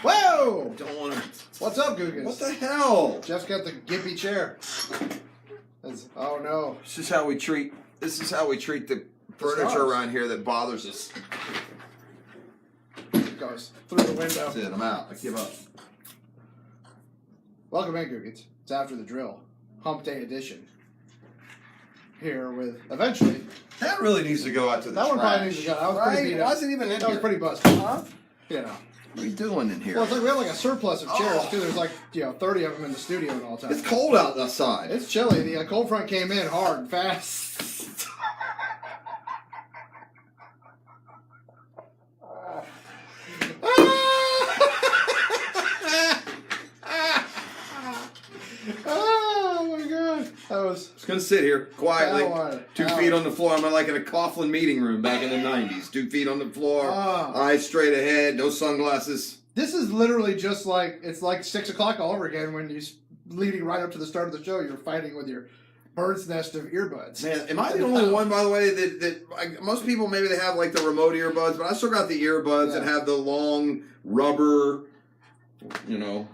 Whoa! Don't want to. What's up, Gugas? What the hell? Jeff's got the gimpy chair. Oh no! This is how we treat. This is how we treat the furniture around here that bothers us. It goes through the window. That's it. I'm out. I give up. Welcome in, Gugas. It's after the drill, Hump Day edition. Here with eventually. That really needs to go out to the That trash. one probably needs to go. That was pretty beat up. Why is it even in That here? was pretty busted. Huh? You know. What are you doing in here? Well, it's like we have like a surplus of chairs too. There's like 30 of them in the studio at all times. It's cold outside. It's chilly. The cold front came in hard and fast. Oh my god. That was. Just gonna sit here quietly, Howard. 2 feet on the floor. I'm like in a Coughlin meeting room back in the '90s. 2 feet on the floor, eyes straight ahead, no sunglasses. This is literally just like it's like 6 o'clock all over again when you leading right up to the start of the show. You're fighting with your bird's nest of earbuds. Man, am I the only one, by the way, that like, most people maybe they have like the remote earbuds, but I still got the earbuds that have the long rubber,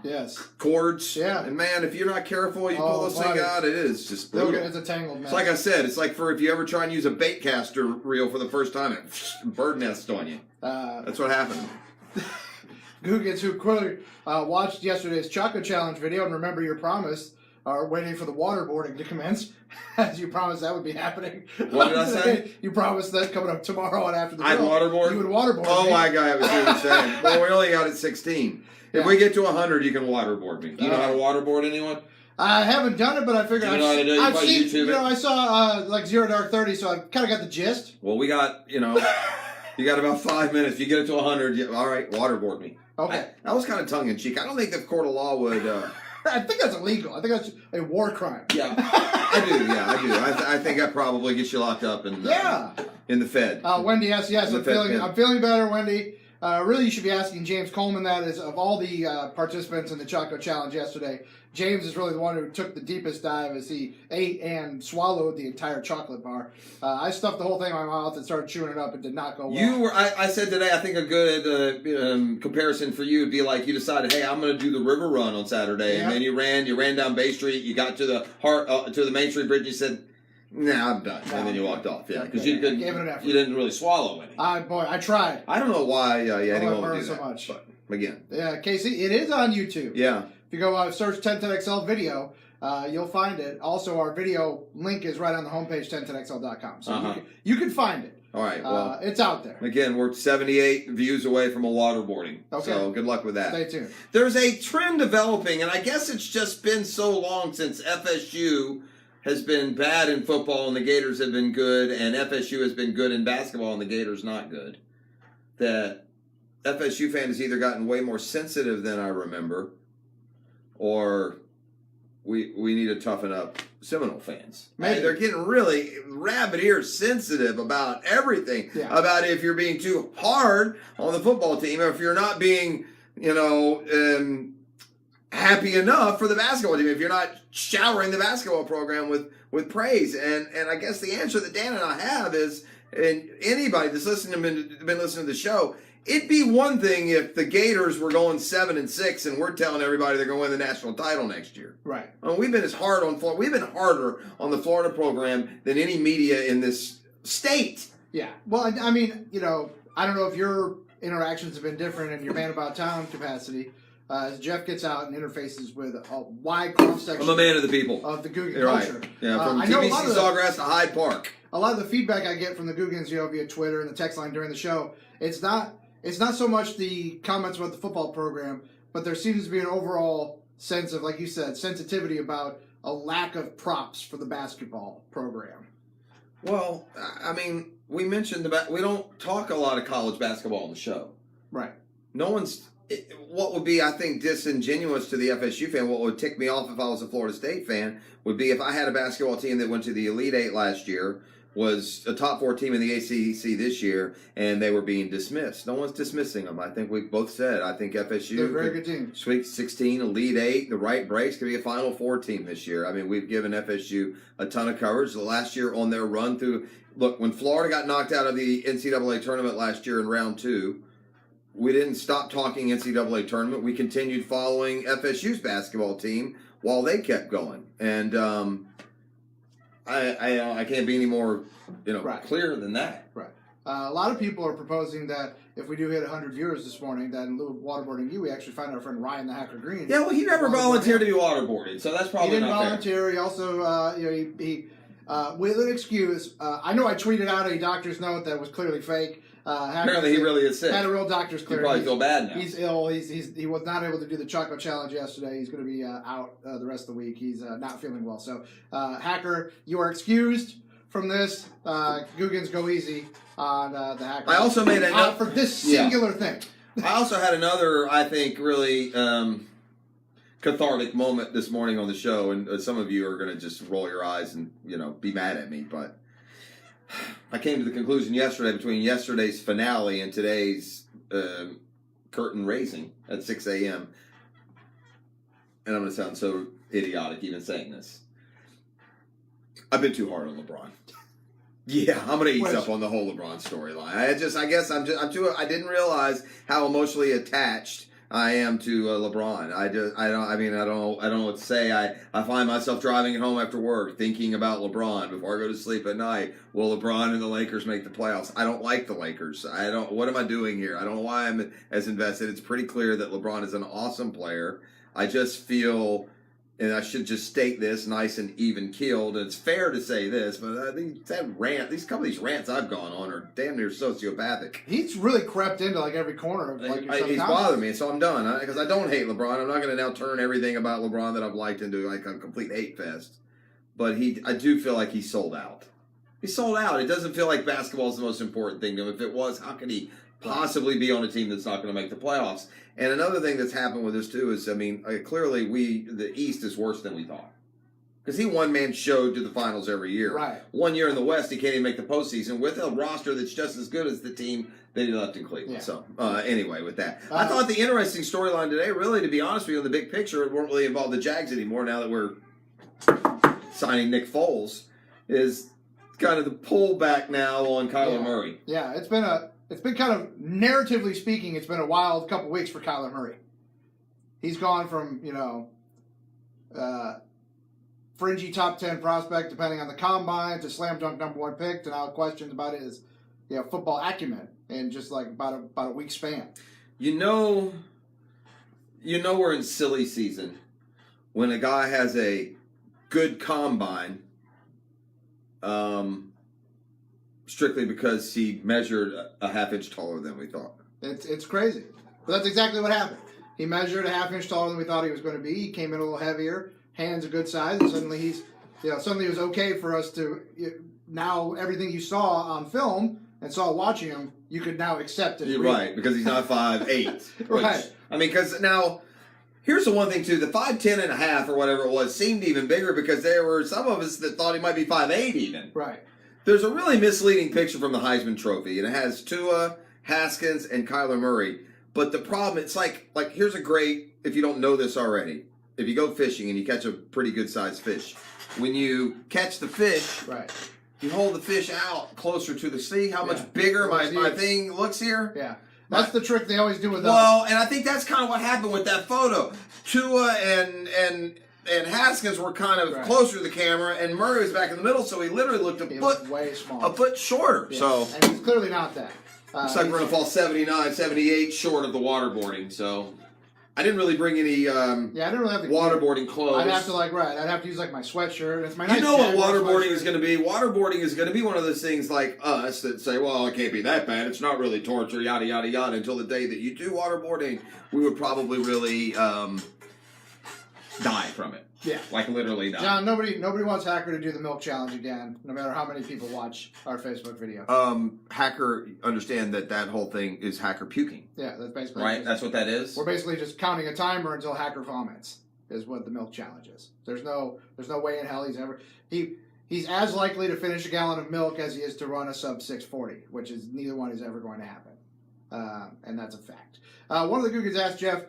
Yes. cords. Yeah. And man, if you're not careful, you pull this thing out, it is just brutal. It's a tangled mess. It's like I said, it's like for if you ever try and use a bait caster reel for the first time, it bird nests on you. That's what happened. Googans, who clearly watched yesterday's Choco Challenge video and remember your promise, are waiting for the waterboarding to commence, as you promised that would be happening. What did I say? You promised that coming up tomorrow and after the I'd drill. waterboard? You would waterboard Oh me. my God, I was what you're saying. Well, we only got at 16. If we get to 100, you can waterboard me. Do you know how to waterboard anyone? I haven't done it, but I figured You know how to do it? You I've probably seen, YouTube it? I saw like Zero Dark 30, so I kind of got the gist. Well, we got, you got about 5 minutes. If you get it to 100, all right, waterboard me. Okay. That was kind of tongue-in-cheek. I don't think the court of law would... I think that's illegal. I think that's a war crime. Yeah, I do. I think that probably gets you locked up in the Fed. Wendy, yes, I'm feeling better, Wendy. Really, you should be asking James Coleman that. Is of all the participants in the Choco Challenge yesterday, James is really the one who took the deepest dive as he ate and swallowed the entire chocolate bar. I stuffed the whole thing in my mouth and started chewing it up. It did not go well. I said today, I think a good comparison for you would be like you decided, hey, I'm going to do the river run on Saturday, and then you ran down Bay Street, you got to the Main Street Bridge, you said, nah, I'm done. And then you walked off. Yeah, because you didn't really swallow any. I tried. I don't know why anyone would do so that. much. But again. Yeah, Casey, it is on YouTube. Yeah. If you go search 1010XL video, you'll find it. Also, our video link is right on the homepage, 1010XL.com. So you can find it. All right. Well, it's out there. Again, we're 78 views away from a waterboarding. Okay. So good luck with that. Stay tuned. There's a trend developing, and I guess it's just been so long since FSU has been bad in football and the Gators have been good, and FSU has been good in basketball and the Gators not good, that FSU fan has either gotten way more sensitive than I remember, or we need to toughen up Seminole fans. Maybe. They're getting really rabbit ear sensitive about everything, about if you're being too hard on the football team, or if you're not being, happy enough for the basketball team, if you're not showering the basketball program with praise. And I guess the answer that Dan and I have is, and anybody that's been listening to the show, it'd be one thing if the Gators were going 7-6 and we're telling everybody they're going to win the national title next year. Right. I mean, we've been harder on the Florida program than any media in this state. Yeah. Well, I mean, I don't know if your interactions have been different in your Man About Town capacity. As Jeff gets out and interfaces with a wide cross-section. I'm a man of the people. Of the Guggen culture. Right. Yeah, from TBC Sawgrass to Hyde Park. A lot of the feedback I get from the Guggens, via Twitter and the text line during the show, it's not so much the comments about the football program, but there seems to be an overall sense of, like you said, sensitivity about a lack of props for the basketball program. Well, I mean, we mentioned we don't talk a lot of college basketball on the show. Right. What would be, I think, disingenuous to the FSU fan, what would tick me off if I was a Florida State fan, would be if I had a basketball team that went to the Elite Eight last year, was a top 4 team in the ACC this year, and they were being dismissed. No one's dismissing them. I think we both said. I think FSU. They're a very good team. Sweet 16, Elite 8, the right breaks, could be a Final Four team this year. I mean, we've given FSU a ton of coverage. The last year on their run through, look, when Florida got knocked out of the NCAA tournament last year in round 2, we didn't stop talking NCAA tournament. We continued following FSU's basketball team while they kept going. And I can't be any more clear than that. Right. A lot of people are proposing that if we do hit 100 viewers this morning, that in lieu of waterboarding you, we actually find our friend Ryan the Hacker Green. Yeah, well, he never volunteered to be waterboarded, so that's probably not fair. He didn't volunteer. He also, he with an excuse. I know I tweeted out a doctor's note that was clearly fake. Apparently, he really is sick. Had a real doctor's clearance. He probably feel bad now. He's ill. He was not able to do the Choco Challenge yesterday. He's going to be out the rest of the week. He's not feeling well. So, Hacker, you are excused from this. Googans, go easy on the Hacker. I also made a for this singular thing. I also had another, I think, really cathartic moment this morning on the show, and some of you are going to just roll your eyes and be mad at me, but I came to the conclusion yesterday between yesterday's finale and today's curtain raising at 6 a.m. And I'm going to sound so idiotic even saying this. I've been too hard on LeBron. Yeah, I'm going to ease up on the whole LeBron storyline. I guess I'm too. I didn't realize how emotionally attached I am to LeBron. I don't know what to say. I find myself driving home after work thinking about LeBron before I go to sleep at night. Will LeBron and the Lakers make the playoffs? I don't like the Lakers. What am I doing here? I don't know why I'm as invested. It's pretty clear that LeBron is an awesome player. I just feel, and I should just state this nice and even keeled, and it's fair to say this, but these couple of these rants I've gone on are damn near sociopathic. He's really crept into every corner of he's bothered me, so I'm done. Because I don't hate LeBron. I'm not going to now turn everything about LeBron that I've liked into a complete hate fest. But I do feel like he's sold out. He's sold out. It doesn't feel like basketball is the most important thing to him. If it was, how could he possibly be on a team that's not going to make the playoffs? And another thing that's happened with this too is, clearly the East is worse than we thought. Because he one-man showed to the finals every year. Right. 1 year in the West, he can't even make the postseason with a roster that's just as good as the team that he left in Cleveland. Yeah. So, anyway, with that. I thought the interesting storyline today, really, to be honest with you, in the big picture, it won't really involve the Jags anymore now that we're signing Nick Foles, is kind of the pullback now on Kyler Murray. Yeah, it's been kind of, narratively speaking, it's been a wild couple weeks for Kyler Murray. He's gone from, fringy top 10 prospect, depending on the combine, to slam dunk number 1 pick, to now questions about his football acumen in just about a week span. We're in silly season when a guy has a good combine, strictly because he measured a half-inch taller than we thought. It's crazy. But that's exactly what happened. He measured a half-inch taller than we thought he was going to be. He came in a little heavier, hands a good size, and suddenly suddenly it was okay for us to, now everything you saw on film and saw watching him, you could now accept it. You're right, because he's not 5'8". Right. Because now, here's the one thing too, the 5'10" and a half or whatever it was seemed even bigger because there were some of us that thought he might be 5'8" even. Right. There's a really misleading picture from the Heisman Trophy, and it has Tua, Haskins, and Kyler Murray. But the problem, it's like here's a great, if you don't know this already, if you go fishing and you catch a pretty good-sized fish, when you catch the fish, right, you hold the fish out closer to the sea. How much bigger my thing looks here? Yeah. That's the trick they always do with Well, and I think that's kind of what happened with that photo. Tua and Haskins were kind of closer to the camera, and Murray was back in the middle, so he literally looked way smaller. A foot shorter. Yeah. So, and he's clearly not that. Looks like we're going to fall 79, 78 short of the waterboarding. So, I didn't really bring any I didn't really have waterboarding clothes. I'd have to I'd have to use my sweatshirt. It's my nice what waterboarding is going to be? Waterboarding is going to be one of those things like us that say, well, it can't be that bad. It's not really torture, yada, yada, yada. Until the day that you do waterboarding, we would probably really die from it. Yeah. Literally die. John, nobody wants Hacker to do the milk challenge again, no matter how many people watch our Facebook video. Hacker, understand that whole thing is Hacker puking. Yeah, that's basically right. That's what that is. We're basically just counting a timer until Hacker vomits. Is what the milk challenge is. There's no way in hell he's as likely to finish a gallon of milk as he is to run a sub 640, which is neither one is ever going to happen, and that's a fact. One of the Googans asked Jeff,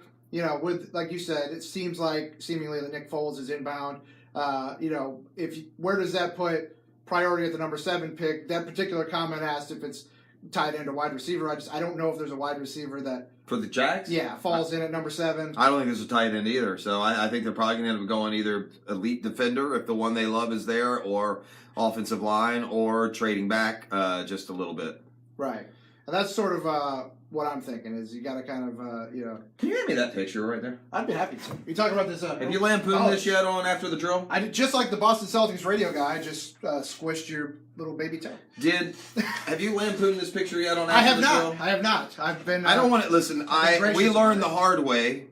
with, like you said, it seems like seemingly that Nick Foles is inbound. Where does that put priority at the number 7 pick? That particular comment asked if it's tied into wide receiver. I don't know if there's a wide receiver that For the Jags? Yeah, falls in at number 7. I don't think there's a tight end either. So I think they're probably going to end up going either elite defender if the one they love is there, or offensive line, or trading back just a little bit. Right. And that's sort of what I'm thinking is you got to kind of, Can you hand me that picture right there? I'd be happy to. You talking about this? Have you lampooned this yet on After the Drill? I did, just like the Boston Celtics radio guy, just squished your little baby toe. Have you lampooned this picture yet on After I have the not. Drill? I have not. I've been. I don't want to listen. We gracious learned about the it. hard way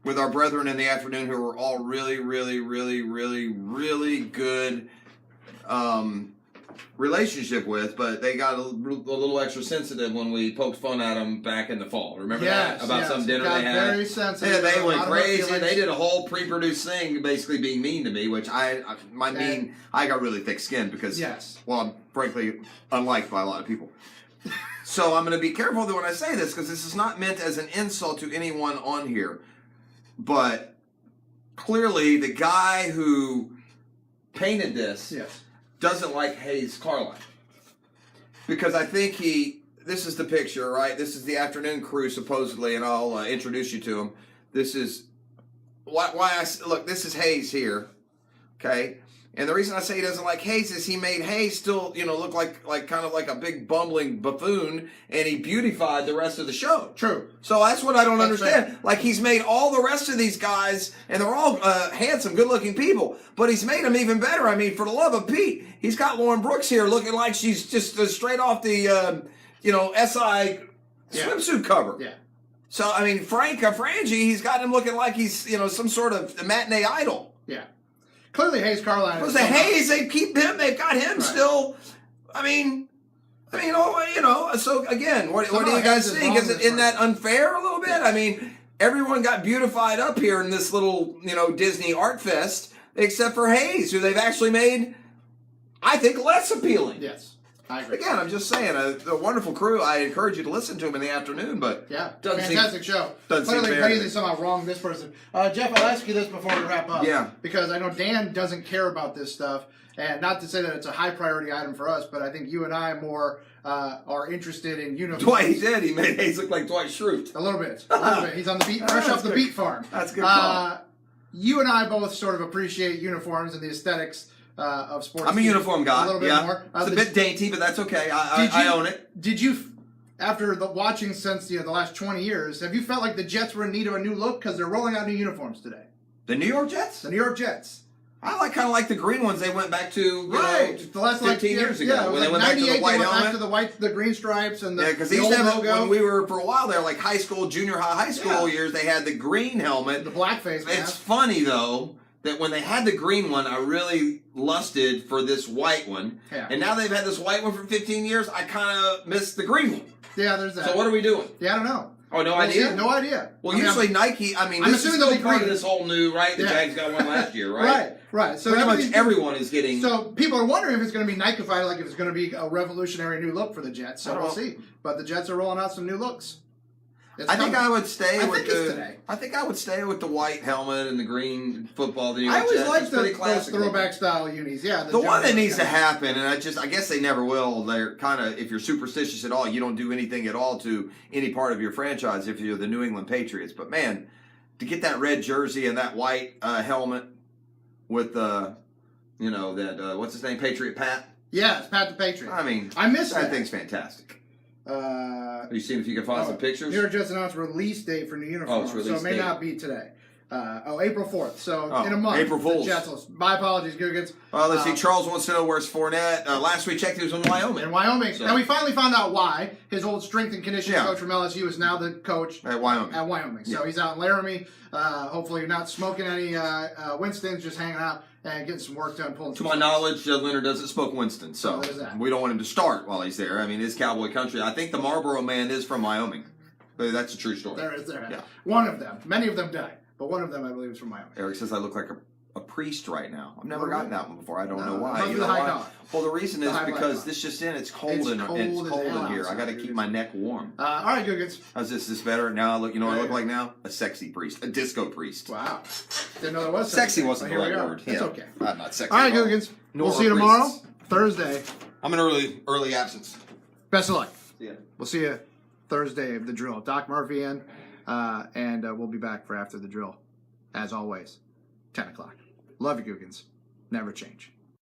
with our brethren in the afternoon who were all really, really, really, really, really good relationship with, but they got a little extra sensitive when we poked fun at them back in the fall. Remember that about some dinner got they had? Very sensitive. Yeah, they A went lot of our crazy. feelings. They did a whole pre-produced thing, basically being mean to me, which I got really thick skin because, Yes. well, I'm frankly unliked by a lot of people. So I'm going to be careful when I say this because this is not meant as an insult to anyone on here, but clearly the guy who painted this Yes. doesn't like Hayes Carline. Because I think this is the picture, right? This is the afternoon crew, supposedly, and I'll introduce you to him. This is, look, this is Hayes here, okay? And the reason I say he doesn't like Hayes is he made Hayes still, look like kind of like a big bumbling buffoon, and he beautified the rest of the show. True. So that's what I don't That's understand. fair. Like, he's made all the rest of these guys, and they're all handsome, good-looking people, but he's made them even better. I mean, for the love of Pete, he's got Lauren Brooks here looking like she's just straight off the, SI swimsuit cover. Yeah. So, I mean, Frangie, he's got him looking like he's, some sort of matinee idol. Yeah. Clearly, Hayes Carline. Because the Hayes, they've got him Right. still. So again, what do Somehow you guys Hayes is think? wrong Isn't this that unfair a little bit? I mean, everyone got beautified up here in this little, Disney art fest, except for Hayes, who they've actually made, I think, less appealing. Yes. I agree. Again, I'm just saying, a wonderful crew. I encourage you to listen to them in the afternoon, but Yeah, doesn't fantastic show. doesn't seem Clearly, fair to Crazy me. somehow wrong this person. Jeff, I'll ask you this before we wrap up. Yeah. Because I know Dan doesn't care about this stuff, and not to say that it's a high priority item for us, but I think you and I more are interested in uniforms. Dwight, he did. He made Hayes look like Dwight Schrute. A little bit. He's on the beat, fresh That's off the good. beat farm. That's a good call. You and I both sort of appreciate uniforms and the aesthetics of sports. I'm a uniform guy. A little bit yeah. more. It's a bit dainty, but that's okay. I own it. Did you, after watching since the last 20 years, have you felt like the Jets were in need of a new look because they're rolling out new uniforms today? The New York Jets? The New York Jets. I kind of like the green ones they went back to, The last 15 years ago. Yeah, when when they went back to the 98, white they went helmet. back to the green stripes and the, Yeah, because the these old never, logo, when we were, for a while there, like high school, junior high school Yeah. years, they had the green helmet. the blackface It's mask. funny, though, that when they had the green one, I really lusted for this white one. Yeah. And now they've had this white one for 15 years, I kind of miss the green one. Yeah, there's that. So what are we doing? Yeah, I don't know. Oh, no We'll idea? see. No idea. Well, I mean, usually Nike, I'm this is assuming still they'll be part of green. this whole new, right? The Yeah. Jags got one last year, right? Right. So Pretty much everything's- everyone is getting... So people are wondering if it's going to be Nike-fied, like if it's going to be a revolutionary new look for the Jets. I So don't we'll know. see. But the Jets are rolling out some new looks. It's I think coming. I would stay I with think it's the. today. I think I would stay with the white helmet and the green football. The New I York always Jets. like It's pretty those classic. throwback style unis. Yeah, The one that Jets needs to guys. happen, and I guess they never will. They're kind of, if you're superstitious at all, you don't do anything at all to any part of your franchise if you're the New England Patriots. But man, to get that red jersey and that white helmet with that what's his name, Patriot Pat. Yeah, it's Pat the Patriot. I mean, I missed that that. thing's fantastic. Uh, Have you seen if you can find some pictures? New York Jets announced release date for new uniforms, release so it may date. not be today. April 4th. So Oh, in a month. April Fools. The Jets will, my apologies, Googans. Let's see. Charles wants to know where's Fournette. Last we checked, he was in Wyoming. In Wyoming. So- And we finally found out why. His old strength and conditioning Yeah. coach from LSU is now the coach At Wyoming. at Wyoming. So Yeah. he's out in Laramie. Hopefully you're not smoking any Winston's, just hanging out and getting some work done, pulling To some my strings. knowledge, Leonard doesn't smoke Winston, so there's that. we don't want him to start while he's there. I mean, it's cowboy country. I think the Marlboro Man is from Wyoming. But that's a true story. There is there. Yeah. One of them. Many of them died, but one of them I believe is from Wyoming. Eric says I look like a priest right now. I've never Oh, gotten really? that one before. I don't No, know why. must be You the know high why? collar. Well, the reason The is high black because collar. this just in. It's cold It's and cold it's as cold hell in here. I outside, got to dude. keep my neck warm. All right, Googans. How's this? Is this better? Now I look. You know what I look Yeah. like now? A sexy priest, a disco priest. Wow. Didn't know there was Sexy such a wasn't thing, the but right here we are. word. It's Yeah. okay. I'm not sexy. All right, at all. Googans. Nor We'll see you are tomorrow, priests. Thursday. I'm an early absence. Best of luck. See ya. We'll see you Thursday of the drill. Doc Murphy in, and we'll be back for after the drill. As always, 10 o'clock. Love you, Googans. Never change.